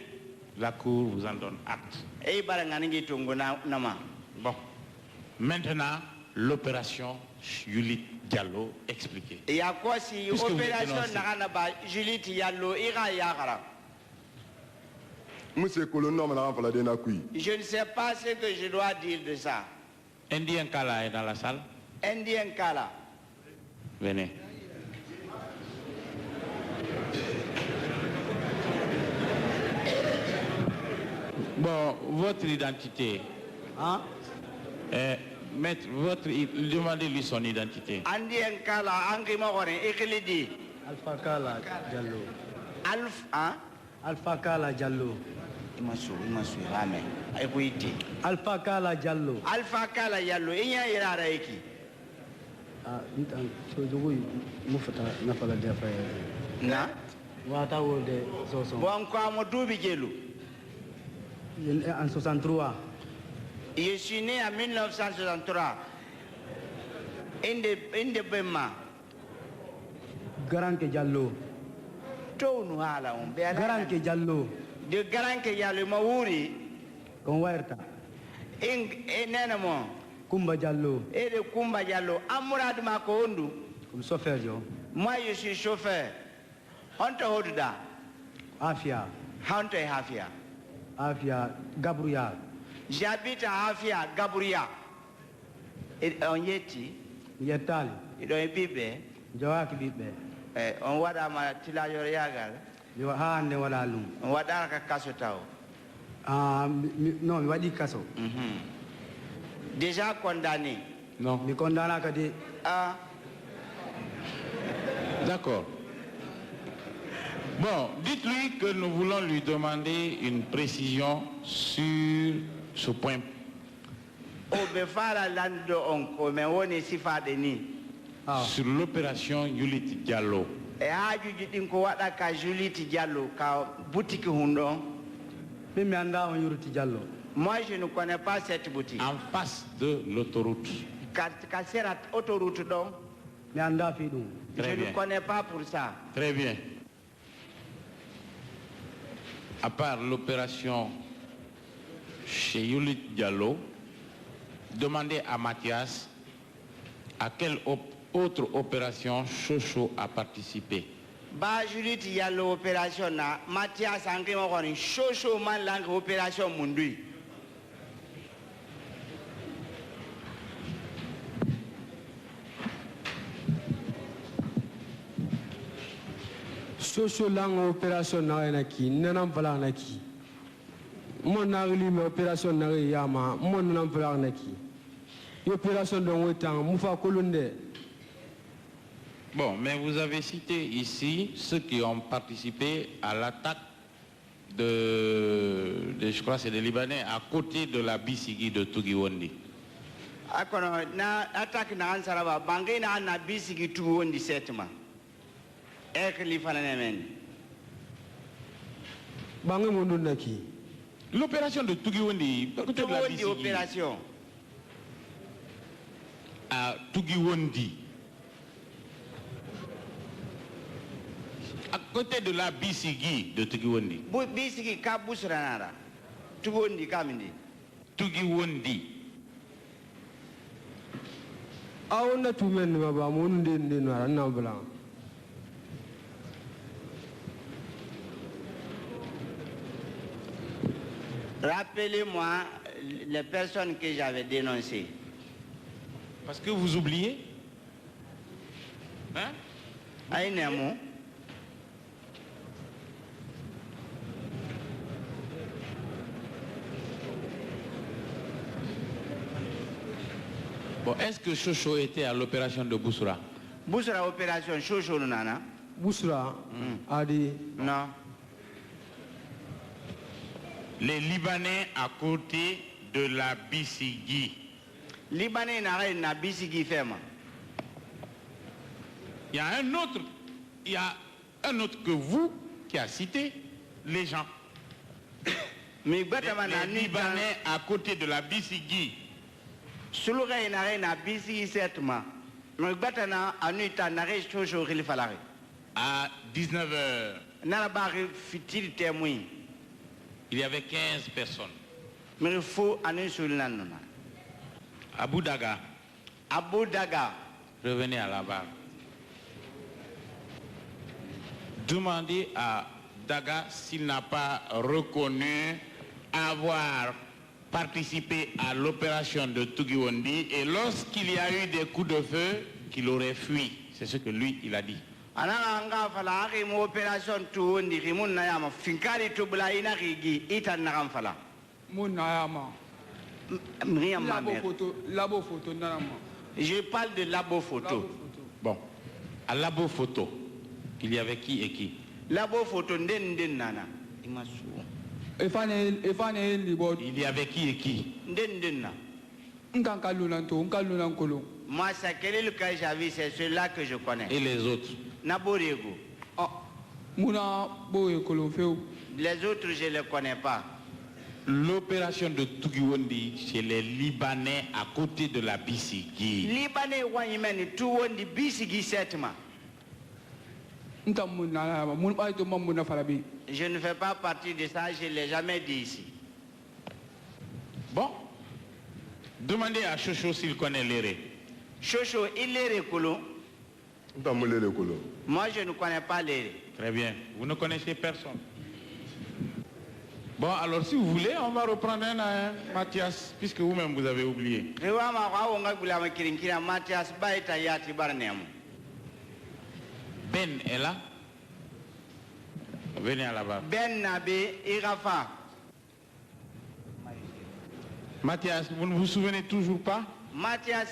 La Cour vous en donne acte.
Et baranganingi tungo nama.
Bon. Maintenant, l'opération Julie Diallo expliquée.
Et à quoi si opération Naranaba Julie Diallo ira yagara?
Monsieur Colonel,
je ne sais pas ce que je dois dire de ça.
Indien Kala est dans la salle.
Indien Kala.
Venez. Bon, votre identité.
Hein?
Maître, demandez-lui son identité.
Indien Kala, Angri Mogore, Ekelidi.
Alpha Kala Diallo.
Alpha Kala Diallo.
Imasu, rame. Equity.
Alpha Kala Diallo.
Alpha Kala Diallo, Inya Irara Eki.
So the way Mufata Nafala Defa.
Na?
What I would so.
Bon, quoi, Dubi Gelu.
En 63.
Je suis né en 1963. Inde Bema.
Garanke Diallo.
Tonu hala
Garanke Diallo.
De Garanke Diallo Mauri.
Con Huerta.
Enenamo.
Kumba Diallo.
Et de Kumba Diallo. Amourad Makondu.
Comme chauffeur, Joe.
Moi, je suis chauffeur. Honte Hoduda.
Afia.
Honte Hafia.
Afia. Gabriel.
J'habite à Afia, Gaburia. Et on yeti.
Yetali.
Et on bibe.
Jawaki bibe.
On wada ma tila yoriagal.
Yo hande wala lum.
On wada ka kaso tao.
Non, mi wadi kaso.
Déjà condamné.
Non.
Mi condamné ka di.
D'accord. Bon, dites-lui que nous voulons lui demander une précision sur ce point. Sur l'opération Yulit Diallo.
Moi, je ne connais pas cette boutique.
En face de l'autoroute.
Je ne connais pas pour ça.
Très bien. À part l'opération chez Yulit Diallo, demandez à Mathias à quelle autre opération Chocho a participé.
Ba Yulit Diallo opération na Mathias angi ngoni Chocho man lang opération mundui.
Chocho lang opération na ki nanam fala na ki. Mon nagli me opération na yama mon nanam fala na ki. Opération don wetan mufa kolonde.
Bon, mais vous avez cité ici ceux qui ont participé à l'attaque je crois c'est des Libanais à côté de la Bisigi de Tugiwondi.
Akono na attaque na ansaraba bangai na Bisigi Tugiwondi setma.
L'opération de Tugiwondi,
opération
à Tugiwondi, à côté de la Bisigi de Tugiwondi.
Bisigi Kabusranara, Tugiwondi Kamindi.
Tugiwondi.
Aona tumen baba munde ndinara nabla.
Rappelez-moi les personnes que j'avais dénoncées.
Parce que vous oubliez. Hein?
Aïnemo.
Bon, est-ce que Chocho était à l'opération de Boussoura?
Boussoura opération Chocho nana.
Boussoura a dit
non.
Les Libanais à côté de la Bisigi.
Libanais na Bisigi ferme.
Il y a un autre que vous qui a cité les gens.
Mais
les Libanais à côté de la Bisigi.
Suluga na Bisigi setma. Mais batana anuita na Chocho rilfalari.
À 19h.
Na ba fitil témoin.
Il y avait 15 personnes.
Mais il faut aller sur l'année.
Abou Daga.
Abou Daga.
Revenez à la barre. Demandez à Daga s'il n'a pas reconnu avoir participé à l'opération de Tugiwondi et lorsqu'il y a eu des coups de feu, qu'il aurait fui. C'est ce que lui, il a dit.
Ananga fala aki mo opération Tugiwondi kimun na yama finkari tubla ina rigi itan na kamfala.
Mun na yama. Labo photo nanama.
Je parle de labo photo.
Bon, à labo photo, il y avait qui et qui?
Labo photo nden nana.
Il y avait qui et qui?
Nden na. Moi, c'est quel est le cas j'avais, c'est celui-là que je connais.
Et les autres?
Naborego. Les autres, je ne les connais pas.
L'opération de Tugiwondi chez les Libanais à côté de la Bisigi.
Libanais, Wanymen, Tugiwondi, Bisigi, Setma. Je ne fais pas partie de ça, je ne l'ai jamais dit ici.
Bon. Demandez à Chocho s'il connaît l'éré.
Chocho, il est Kolo. Moi, je ne connais pas l'éré.
Très bien. Vous ne connaissez personne. Bon, alors si vous voulez, on va reprendre un Mathias, puisque vous-même vous avez oublié. Ben est là. Venez à la barre.
Ben Nabe Irafa.
Mathias, vous ne vous souvenez toujours pas?
Mathias,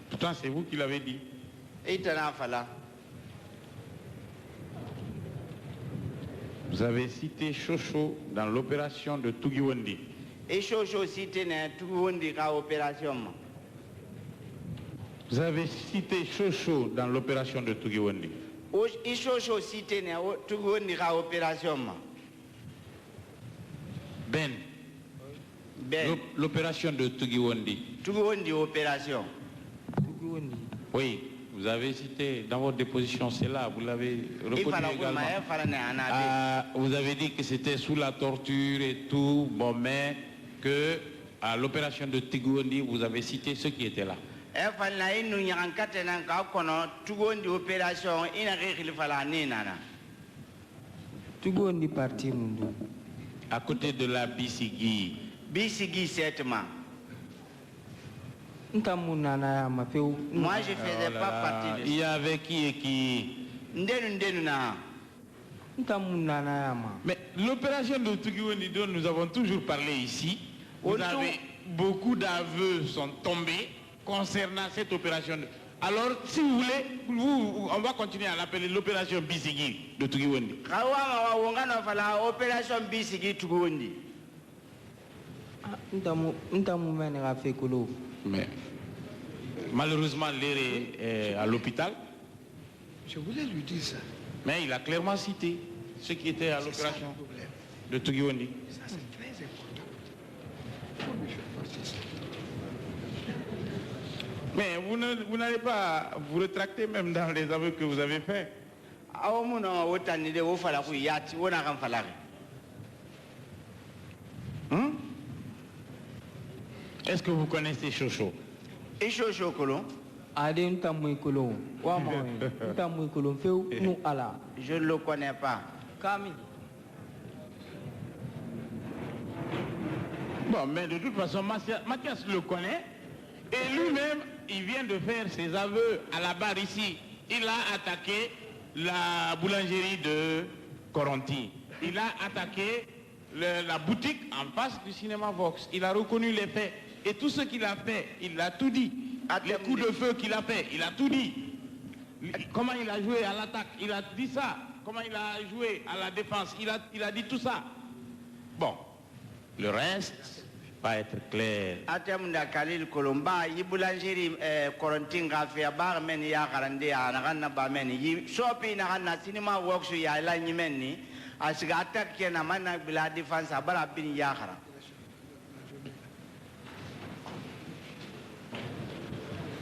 pourtant c'est vous qui l'avez dit. Vous avez cité Chocho dans l'opération de Tugiwendi.
Et Chocho cité dans Tugiwendi ka opération.
Vous avez cité Chocho dans l'opération de Tugiwendi.
Et Chocho cité dans Tugiwendi ka opération.
Ben. L'opération de Tugiwendi.
Tugiwendi opération.
Tugiwendi.
Oui, vous avez cité dans votre déposition, c'est là, vous l'avez reconnu également. Vous avez dit que c'était sous la torture et tout, bon, mais que à l'opération de Tugiwendi, vous avez cité ceux qui étaient là.
Tugiwendi parti mundu.
À côté de la Bisigi.
Bisigi, certainement.
Moi,
je ne faisais pas partie de ça.
Il y avait qui et qui? Mais l'opération de Tugiwendi dont nous avons toujours parlé ici, vous avez, beaucoup d'aveux sont tombés concernant cette opération. Alors, si vous voulez, on va continuer à l'appeler l'opération Bisigi de Tugiwendi.
Opération Bisigi Tugiwendi.
Mais malheureusement, l'éré est à l'hôpital.
Je voulais lui dire ça.
Mais il a clairement cité ceux qui étaient à l'opération de Tugiwendi.
Ça, c'est très important. Faut lui faire passer ça.
Mais vous n'allez pas vous rétracter même dans les aveux que vous avez faits. Est-ce que vous connaissez Chocho?
Et Chocho Kolon?
Je
ne le connais pas.
Bon, mais de toute façon, Mathias le connaît. Et lui-même, il vient de faire ses aveux à la barre ici. Il a attaqué la boulangerie de Coronti. Il a attaqué la boutique en face du cinéma Vox. Il a reconnu les faits. Et tout ce qu'il a fait, il a tout dit. Les coups de feu qu'il a fait, il a tout dit. Comment il a joué à l'attaque, il a dit ça. Comment il a joué à la défense, il a dit tout ça. Bon, le reste va être clair.
Atemunda Khalil Kolomba, yi boulangerie Corentin Gafia bar men ya karande na ba men yi shopi na cinéma Vox ya la nyimeni asiga attaque na mana bila défense abara bin ya khara.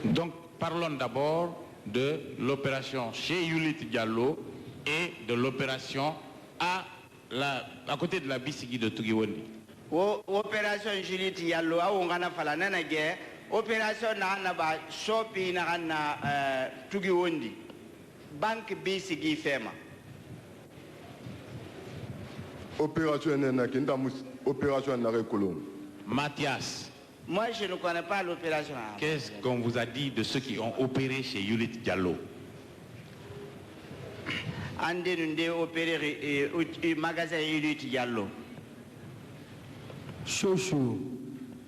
Donc, parlons d'abord de l'opération chez Yulit Diallo et de l'opération à côté de la Bisigi de Tugiwendi.
Opération Yulit Diallo, on a fait la nanage, opération na ba shopi na Tugiwendi, banque Bisigi Fema.
Opération na kinda opération na Rekolom.
Mathias.
Moi, je ne connais pas l'opération.
Qu'est-ce qu'on vous a dit de ceux qui ont opéré chez Yulit Diallo?
Ande nous opéré au magasin Yulit Diallo.
Chocho.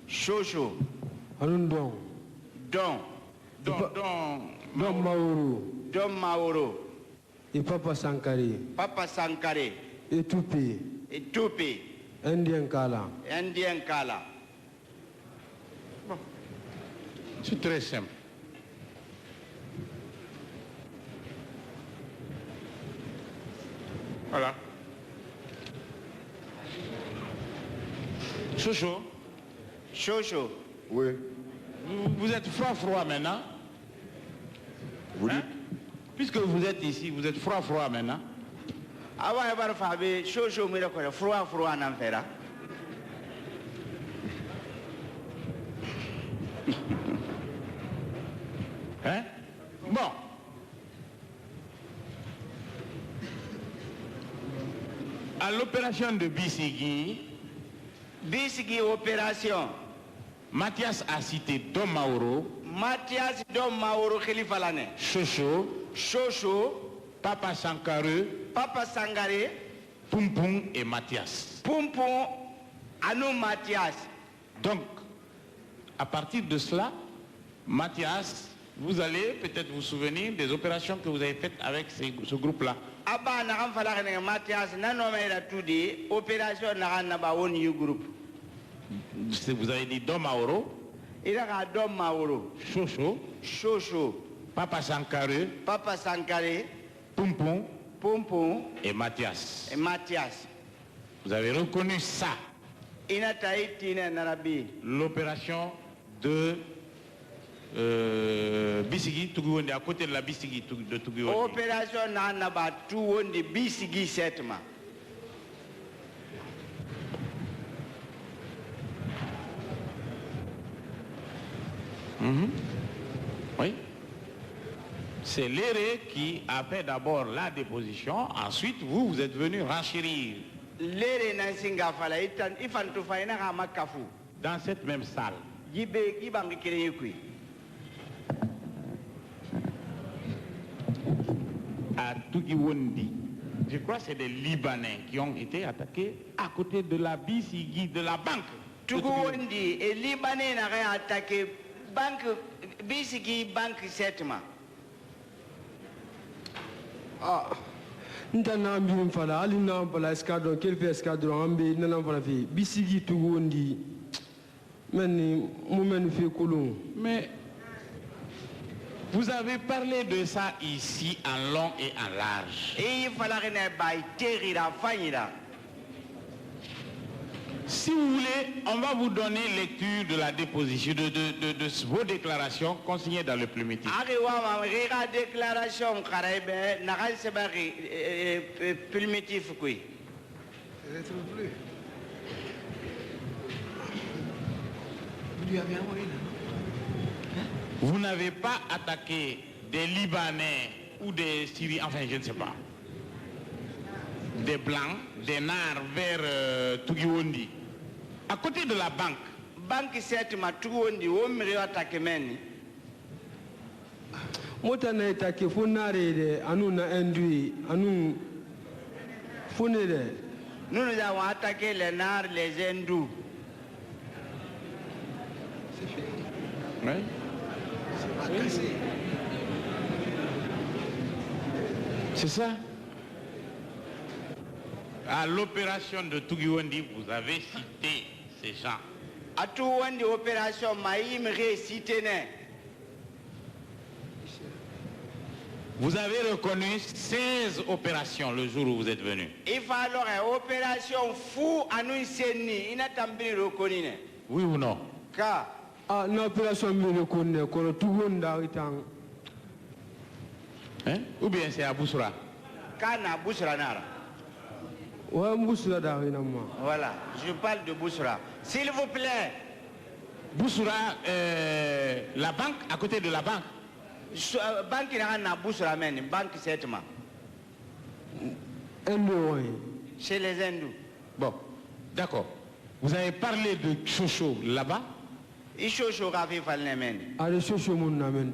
Chocho.
Don. Mauro.
Don Mauro.
Et Papa Sankare.
Papa Sankare.
Et Toupé.
Et Toupé.
Indien Kala.
Indien Kala.
C'est très simple. Voilà. Chocho.
Chocho.
Oui.
Vous êtes froid maintenant.
Vous dites?
Puisque vous êtes ici, vous êtes froid maintenant.
Avant de faire Chocho, mais le froid en enfer.
Hein? Bon. À l'opération de Bisigi,
opération.
Mathias a cité Don Mauro.
Mathias Don Mauro Khelifalane. Chocho.
Papa Sankare. Pumpung et Mathias.
Pumpung, Anou Mathias.
Donc, à partir de cela, Mathias, vous allez peut-être vous souvenir des opérations que vous avez faites avec ce groupe-là.
Abba na kan fala kan Mathias na no mai tudi opération na kan na ba woni groupe.
Vous avez dit Dom Maoro.
Il a Dom Maoro.
Chocho.
Chocho.
Papa Sankare.
Papa Sankare.
Pompon.
Pompon.
Et Mathias.
Et Mathias.
Vous avez reconnu ça. L'opération de Bisigi Tuguondi, à côté de la Bisigi de Tuguondi.
Opération Nanaba Tuguondi Bisigi Setma.
Oui. C'est l'éré qui a fait d'abord la déposition, ensuite vous êtes venu renchérir. Dans cette même salle. À Tugiwondi, je crois que c'est des Libanais qui ont été attaqués à côté de la Bisigi de la banque.
Tugiwondi, et Libanais n'ont attaqué banque Bisigi banque Setma.
Ah, ntana mbim fala ali na bala escadron kelfe escadron ambe nana fala fi bisigi tugondi meni mumen fi kulun.
Mais vous avez parlé de ça ici en long et en large.
Et il fallait ne bay terira fanyira.
Si vous voulez, on va vous donner lecture de la déposition, de vos déclarations consignées dans le plumitif. Vous n'avez pas attaqué des Libanais ou des Syriens, enfin je ne sais pas. Des Blancs, des Nars vers Tugiwondi. À côté de la banque.
Banque Setma Tugiwondi, où me attaqué meni.
Motana attaqué Funare, anu na endui, anu Funere.
Nous avons attaqué les Nars, les Hindous.
C'est fini. Oui. C'est ça. À l'opération de Tugiwondi, vous avez cité ces gens.
À Tugiwondi, opération Maïm cité.
Vous avez reconnu 16 opérations le jour où vous êtes venu.
Il faut alors une opération fou à nous enseigner. Il n'a pas reconnu.
Oui ou non?
Car
une opération me reconnaît que Tugiwondi a été.
Ou bien c'est à Boussoura?
Kana Boussoura Nara.
Voilà,
je parle de Boussoura. S'il vous plaît.
Boussoura, la banque, à côté de la banque.
Banque n'a Boussoura, mais banque Setma. Chez les hindous.
Bon, d'accord. Vous avez parlé de Chocho là-bas?
Et Chocho a fait falloir men.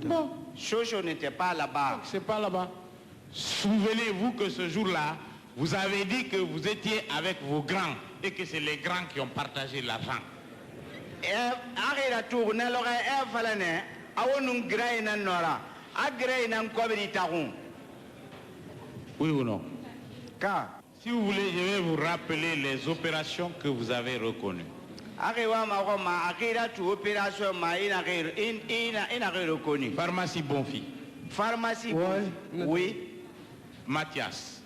Bon,
Chocho n'était pas là-bas.
C'est pas là-bas. Souvenez-vous que ce jour-là, vous avez dit que vous étiez avec vos grands et que c'est les grands qui ont partagé l'argent. Oui ou non?
Car
si vous voulez, je vais vous rappeler les opérations que vous avez reconnues. Pharmacie Bonfi.
Pharmacie Bonfi. Oui.
Mathias,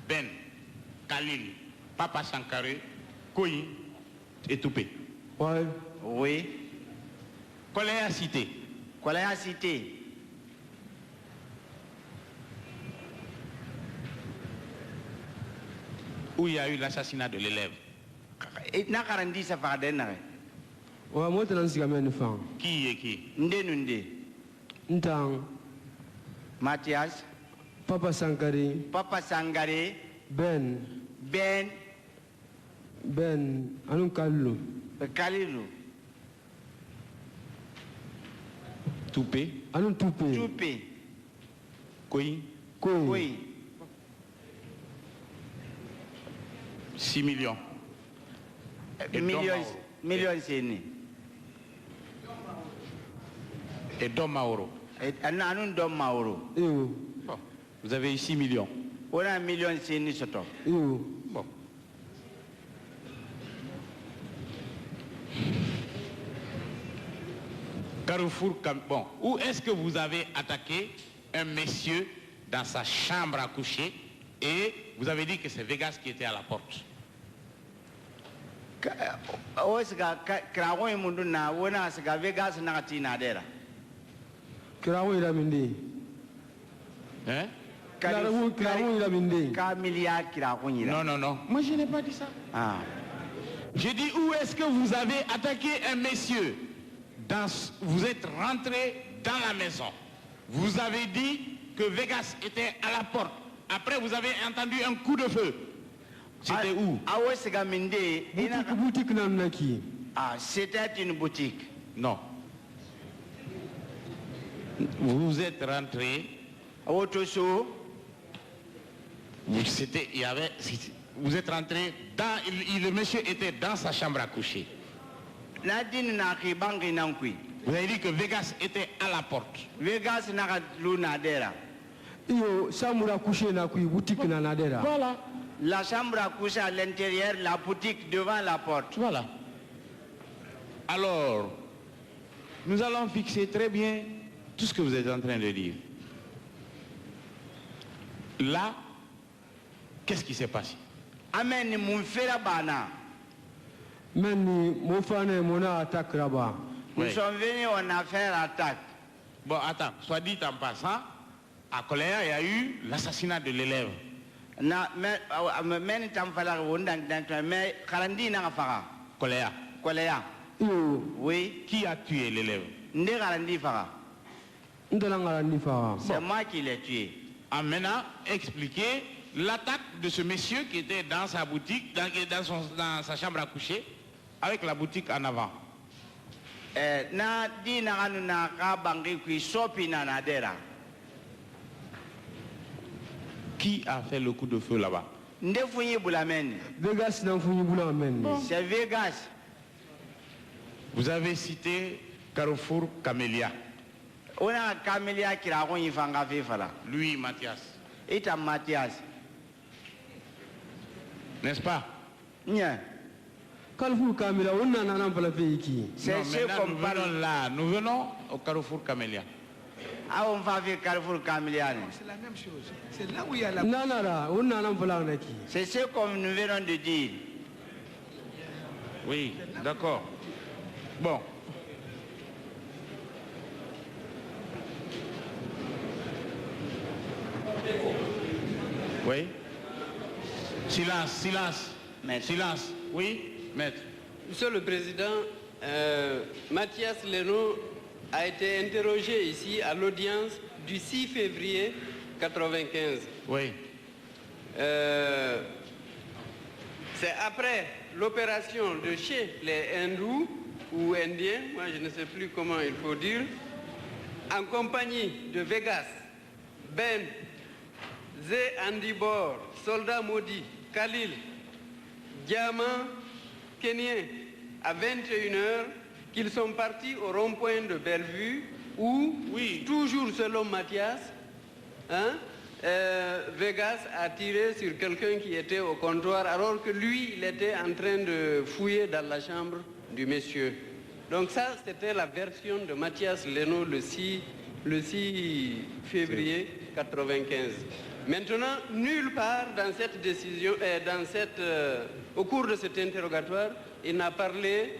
Ben, Khalil, Papa Sankare, Koyi et Toupé.
Ouais.
Oui.
Koléa Cité.
Koléa Cité.
Où il y a eu l'assassinat de l'élève.
Ouais, moi,
Qui est qui?
Nde.
Ntang.
Mathias.
Papa Sankare.
Papa Sangare.
Ben. Anu Kalilu.
Kalilu.
Toupé.
Anu Toupé.
Toupé.
Koyi. 6 millions.
Millions c'est né.
Et Dom Maoro.
Anu Dom Maoro.
Vous avez eu 6 millions.
On a 1 million de soto.
Bon.
Carrefour, bon, où est-ce que vous avez attaqué un monsieur dans sa chambre à coucher et vous avez dit que c'est Vegas qui était à la porte? Hein? Non, non, non. Moi, je n'ai pas dit ça.
Ah.
J'ai dit, où est-ce que vous avez attaqué un monsieur? Vous êtes rentré dans la maison. Vous avez dit que Vegas était à la porte. Après, vous avez entendu un coup de feu. C'était où?
Ah, c'était une boutique.
Non. Vous êtes rentré. Vous êtes rentré dans. Le monsieur était dans sa chambre à coucher. Vous avez dit que Vegas était à la porte.
Vegas n'a luna dera.
Voilà.
La chambre à coucher à l'intérieur, la boutique devant la porte.
Voilà. Alors, nous allons fixer très bien tout ce que vous êtes en train de dire. Là, qu'est-ce qui s'est passé?
Amen, mon frère Bana.
Oui.
Nous sommes venus, on a fait l'attaque.
Bon, attends, soit dit en passant, à Koléa, il y a eu l'assassinat de l'élève. Koléa.
Koléa. Oui.
Qui a tué l'élève?
C'est moi qui l'ai tué.
En maintenant, expliquer l'attaque de ce monsieur qui était dans sa boutique, dans sa chambre à coucher, avec la boutique en avant. Qui a fait le coup de feu là-bas?
C'est Vegas.
Vous avez cité Carrefour Camélia.
On a Camélia qui a
Lui, Mathias.
Et Mathias.
N'est-ce pas?
Bien. C'est ce qu'on parle là.
Nous venons au Carrefour Camélia.
Ah, on va vers Carrefour Camélia.
C'est la même chose. C'est là où il y a la...
C'est ce qu'on nous venons de dire.
Oui, d'accord. Bon. Oui. Silence, silence.
Maître.
Silence. Oui, maître.
Monsieur le Président, Mathias Leno a été interrogé ici à l'audience du 6 février 1995.
Oui.
C'est après l'opération de chez les hindous ou indiens, moi je ne sais plus comment il faut dire, en compagnie de Vegas, Ben, Zé Andibor, Soldat Maudit, Khalil, Diamant, Kenien, à 21h, qu'ils sont partis au rond-point de Bellevue où,
oui,
toujours selon Mathias, Vegas a tiré sur quelqu'un qui était au comptoir alors que lui, il était en train de fouiller dans la chambre du monsieur. Donc ça, c'était la version de Mathias Leno le 6 février 1995. Maintenant, nulle part dans cette décision, au cours de cet interrogatoire, il n'a parlé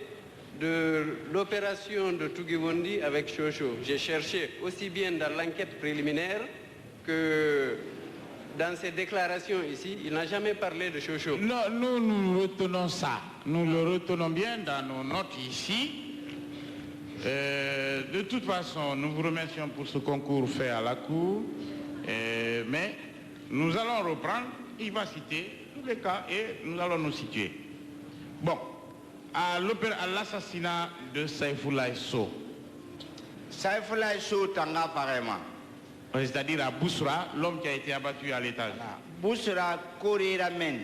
de l'opération de Tugiwondi avec Chocho. J'ai cherché aussi bien dans l'enquête préliminaire que dans ses déclarations ici, il n'a jamais parlé de Chocho.
Non, nous retenons ça. Nous le retenons bien dans nos notes ici. De toute façon, nous vous remercions pour ce concours fait à la Cour. Mais nous allons reprendre, il va citer tous les cas et nous allons nous situer. Bon, à l'assassinat de Saïfoulaye Sow.
Saïfoulaye Sow, Tanga, apparemment.
C'est-à-dire à Bousra, l'homme qui a été abattu à l'étage.
Bousra, Korera Men.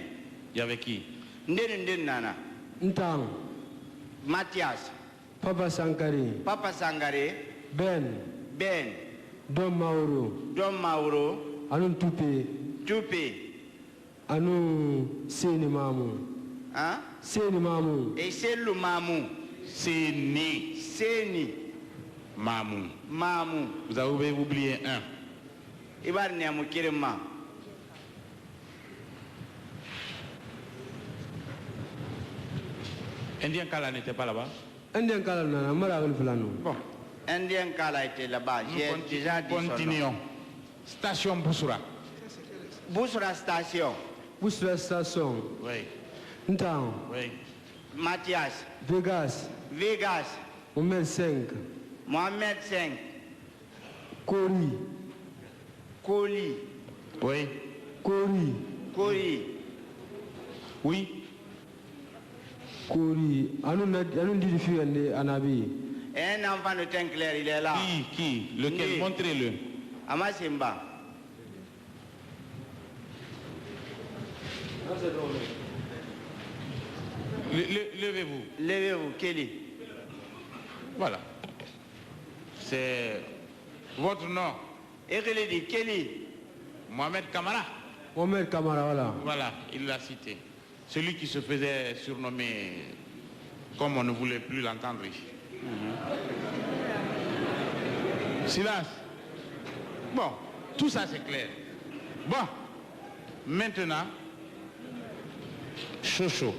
Il y avait qui?
Nana.
Ntang.
Mathias.
Papa Sankare.
Papa Sangare.
Ben.
Ben.
Dom Mauro.
Dom Mauro.
Anun Toupé.
Toupé.
Anu Seni Mamou.
Hein?
Seni Mamou.
Et c'est le Mamou.
Seni.
Seni.
Mamou.
Mamou.
Vous avez oublié un.
Ibarne Amukirema.
Indien Kala n'était pas là-bas?
Indien Kala nana mara fulano.
Bon.
Indien Kala était là-bas. J'ai déjà dit son nom.
Continuons. Station Boussoura.
Boussoura station.
Boussoura station.
Oui.
Ntang.
Oui.
Mathias.
Vegas.
Vegas.
Mohamed 5.
Mohamed 5.
Kori.
Koli.
Oui.
Kori.
Kori.
Oui.
Kori. Anu dit fille Anabi.
Un enfant de teint clair, il est là.
Qui? Lequel? Montrez-le.
Amasimba.
Levez-vous.
Levez-vous, Kelly.
Voilà. C'est votre nom.
Et je l'ai dit, Kelly.
Mohamed Kamara.
Mohamed Kamara, voilà.
Voilà, il l'a cité. Celui qui se faisait surnommer comme on ne voulait plus l'entendre ici. Silence. Bon, tout ça c'est clair. Bon, maintenant, Chocho.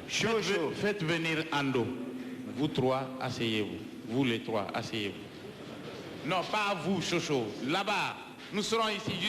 Faites venir Ando. Vous trois, asseyez-vous. Vous les trois, asseyez-vous. Non, pas vous, Chocho. Là-bas, nous serons ici.